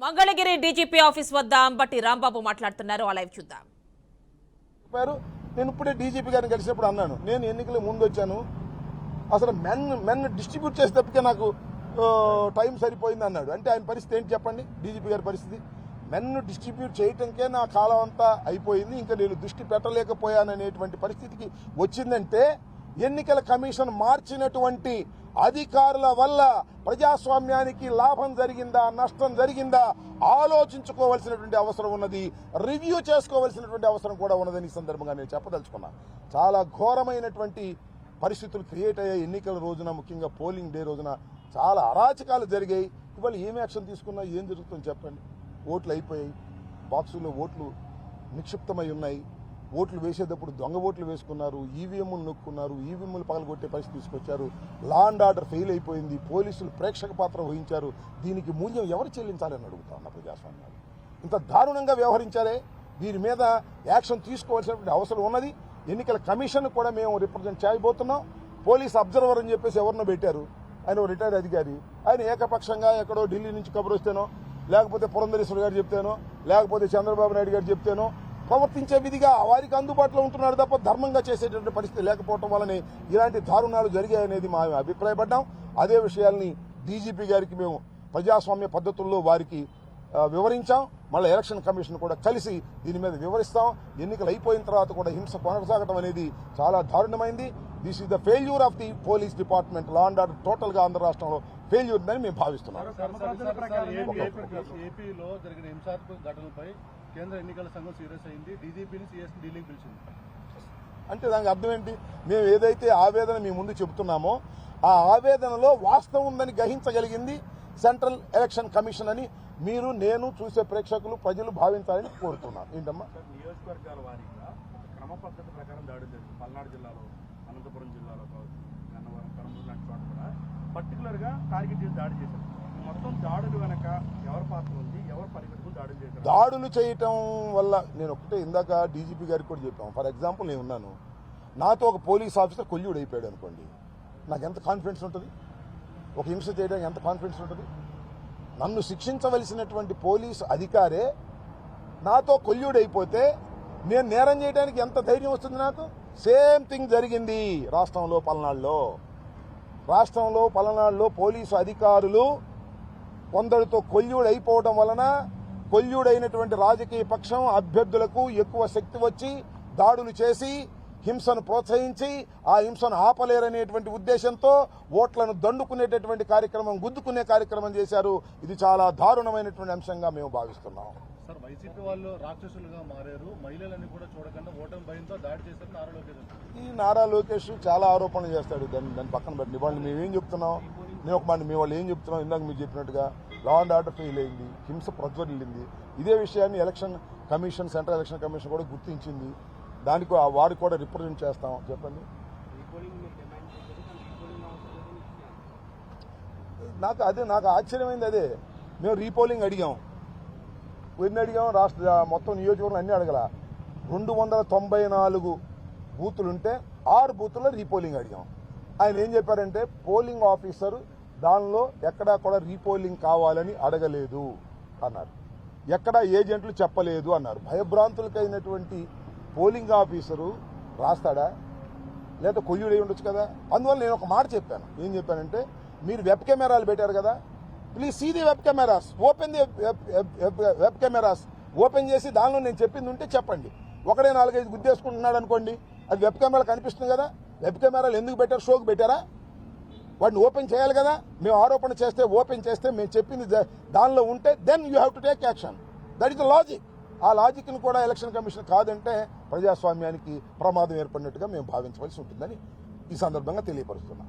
Mangalagiri DGP office వద్ద అంబటి రాంబాబు మాట్లాడుతున్నారు. ఆ లైవ్ చూద్దాం. నేను ఇప్పుడే డీజీపీ గారిని కలిసినప్పుడు అన్నాను, నేను ఎన్నికల ముందు వచ్చాను, అసలు మెన్ డిస్ట్రిబ్యూట్ చేసేటప్పటికే నాకు టైం సరిపోయింది అన్నాడు. అంటే ఆయన పరిస్థితి ఏంటి చెప్పండి? డీజీపీ గారి పరిస్థితి మెన్ డిస్ట్రిబ్యూట్ చేయటంకే నా కాలం అంతా అయిపోయింది, ఇంకా నేను దృష్టి పెట్టలేకపోయాననేటువంటి పరిస్థితికి వచ్చిందంటే ఎన్నికల కమిషన్ మార్చినటువంటి అధికారుల వల్ల ప్రజాస్వామ్యానికి లాభం జరిగిందా నష్టం జరిగిందా ఆలోచించుకోవాల్సినటువంటి అవసరం ఉన్నది, రివ్యూ చేసుకోవాల్సినటువంటి అవసరం కూడా ఉన్నదని ఈ సందర్భంగా నేను చెప్పదలుచుకున్నా. చాలా ఘోరమైనటువంటి పరిస్థితులు క్రియేట్ అయ్యాయి ఎన్నికల రోజున, ముఖ్యంగా పోలింగ్ డే రోజున చాలా అరాచకాలు జరిగాయి. ఇవాళ ఏం యాక్షన్ తీసుకున్నా ఏం జరుగుతుందో చెప్పండి? ఓట్లు అయిపోయాయి, బాక్సుల్లో ఓట్లు నిక్షిప్తమై ఉన్నాయి, ఓట్లు వేసేటప్పుడు దొంగ ఓట్లు వేసుకున్నారు, ఈవీఎంలు నొక్కున్నారు, ఈవీఎంలు పగలగొట్టే పరిస్థితి తీసుకొచ్చారు, లా అండ్ ఆర్డర్ ఫెయిల్ అయిపోయింది, పోలీసులు ప్రేక్షక పాత్ర వహించారు. దీనికి మూల్యం ఎవరు చెల్లించాలని అడుగుతా ఉన్న ప్రజాస్వామ్యాలు. ఇంత దారుణంగా వ్యవహరించారే, దీని మీద యాక్షన్ తీసుకోవాల్సినటువంటి అవసరం ఉన్నది. ఎన్నికల కమిషన్ కూడా మేము రిప్రజెంట్ చేయబోతున్నాం. పోలీస్ అబ్జర్వర్ అని చెప్పేసి ఎవరినో పెట్టారు, ఆయన రిటైర్డ్ అధికారి. ఆయన ఏకపక్షంగా ఎక్కడో ఢిల్లీ నుంచి కబురు వస్తేనో, లేకపోతే పురంధరేశ్వర గారు చెప్తేనో, లేకపోతే చంద్రబాబు నాయుడు గారు చెప్తేనో ప్రవర్తించే విధిగా వారికి అందుబాటులో ఉంటున్నారు తప్ప ధర్మంగా చేసేటువంటి పరిస్థితి లేకపోవడం వల్లనే ఇలాంటి దారుణాలు జరిగాయనేది మా అభిప్రాయపడ్డాం. అదే విషయాల్ని డీజీపీ గారికి మేము ప్రజాస్వామ్య పద్ధతుల్లో వారికి వివరించాం. మళ్ళీ ఎలక్షన్ కమిషన్ కూడా కలిసి దీని మీద వివరిస్తాం. ఎన్నికలు అయిపోయిన తర్వాత కూడా హింస కొనసాగడం అనేది చాలా దారుణమైంది. This is the failure of the police department. Law and order total గా ఆంధ్ర రాష్ట్రంలో ఫెయిల్యూర్ ఉందని మేము భావిస్తున్నాం. ఏపీలో జరిగిన హింసాత్మక ఘటనలపై కేంద్ర ఎన్నికల సంఘం సీరియస్ అయింది, డీజీపీని సీఎస్ని ఢిల్లీకి పిలిచింది. అంటే దానికి అర్థం ఏంటి? మేము ఏదైతే ఆవేదన మీ ముందు చెబుతున్నామో ఆ ఆవేదనలో వాస్తవం ఉందని గ్రహించగలిగింది సెంట్రల్ ఎలక్షన్ కమిషన్ అని మీరు, నేను, చూసే ప్రేక్షకులు, ప్రజలు భావించాలని కోరుతున్నాను. ఏంటమ్మా? నియోజకవర్గాల వారీగా క్రమ పద్ధతి ప్రకారం దాడులు జరిగింది. పల్నాడు జిల్లాలో, అనంతపురం జిల్లాలో, గన్నవరం, కర్నూలు లాంటి చోట కూడా పర్టికులర్ గా టార్గెట్ చేసి దాడి చేశారు. మొత్తం దాడులు వెనక ఎవరి పాత్ర ఉంది, ఎవరు పరిగెట్టుకుని దాడులు చేశారు? దాడులు చేయటం వల్ల నేను ఒకటే ఇందాక డీజీపీ గారికి కూడా చెప్పాను. ఫర్ ఎగ్జాంపుల్ నేను ఉన్నాను, నాతో ఒక పోలీస్ ఆఫీసర్ కొల్యూడు అయిపోయాడు అనుకోండి, నాకు ఎంత కాన్ఫిడెన్స్ ఉంటుంది? ఒక హింస చేయడానికి ఎంత కాన్ఫిడెన్స్ ఉంటుంది? నన్ను శిక్షించవలసినటువంటి పోలీసు అధికారే నాతో కొల్యూడు అయిపోతే నేను నేరం చేయడానికి ఎంత ధైర్యం వస్తుంది నాకు? సేమ్ థింగ్ జరిగింది రాష్ట్రంలో పల్నాడులో పోలీసు అధికారులు కొందరితో కొల్యూడు అయిపోవడం వలన కొల్యూడైనటువంటి రాజకీయ పక్షం అభ్యర్థులకు ఎక్కువ శక్తి వచ్చి దాడులు చేసి హింసను ప్రోత్సహించి ఆ హింసను ఆపలేరనేటువంటి ఉద్దేశంతో ఓట్లను దండుకునేటటువంటి కార్యక్రమం, గుద్దుకునే కార్యక్రమం చేశారు. ఇది చాలా దారుణమైనటువంటి అంశంగా మేము భావిస్తున్నాం. సార్, వైసీపీ వాళ్ళు రాక్షసులుగా మారారు, మహిళలని కూడా చూడకుండా ఓటమి భయంతో దాడి చేశారు నారా లోకేష్. ఈ నారా లోకేష్ చాలా ఆరోపణలు చేస్తాడు. దాన్ని పక్కన పెట్టి వాళ్ళు మేమేం చెప్తున్నాం, నేను ఒక మాట మీ వాళ్ళు ఏం చెప్తున్నాం, ఇందాక మీరు చెప్పినట్టుగా లా అండ్ ఆర్డర్ ఫెయిల్ అయింది, హింస ప్రజ్వరిల్లింది. ఇదే విషయాన్ని election commission, central election commission కూడా గుర్తించింది. దానికి వారికి కూడా రిప్రజెంట్ చేస్తాం. చెప్పండి. నాకు ఆశ్చర్యమైంది అదే. మేము రీపోలింగ్ అడిగాం, ఎన్ని అడిగాం? రాష్ట్ర మొత్తం నియోజకవర్గం అన్నీ అడగల. 294 బూతులుంటే 6 బూతుల్లో రీపోలింగ్ అడిగాం. ఆయన ఏం చెప్పారంటే పోలింగ్ ఆఫీసర్ దానిలో ఎక్కడా కూడా రీపోలింగ్ కావాలని అడగలేదు అన్నారు, ఎక్కడా ఏజెంట్లు చెప్పలేదు అన్నారు. భయభ్రాంతులకైనటువంటి పోలింగ్ ఆఫీసరు రాస్తాడా? లేదా కొయ్యుడై ఉండొచ్చు కదా. అందువల్ల నేను ఒక మాట చెప్పాను. ఏం చెప్పానంటే, మీరు వెబ్ కెమెరాలు పెట్టారు కదా, please see the web cameras, open the web cameras, open చేసి దానిలో నేను చెప్పింది ఉంటే చెప్పండి. ఒకడే 4-5 గుద్దేసుకుంటున్నాడు అనుకోండి, అది వెబ్ కెమెరా కనిపిస్తుంది కదా. వెబ్ కెమెరాలు ఎందుకు పెట్టారు? షోకి పెట్టారా? వాటిని ఓపెన్ చేయాలి కదా. మేము ఆరోపణ చేస్తే, ఓపెన్ చేస్తే, మేము చెప్పింది దానిలో ఉంటే then you have to take action. That is the logic. ఆ లాజిక్ను కూడా ఎలక్షన్ కమిషన్ కాదంటే ప్రజాస్వామ్యానికి ప్రమాదం ఏర్పడినట్టుగా మేము భావించవలసి ఉంటుందని ఈ సందర్భంగా తెలియపరుస్తున్నాం.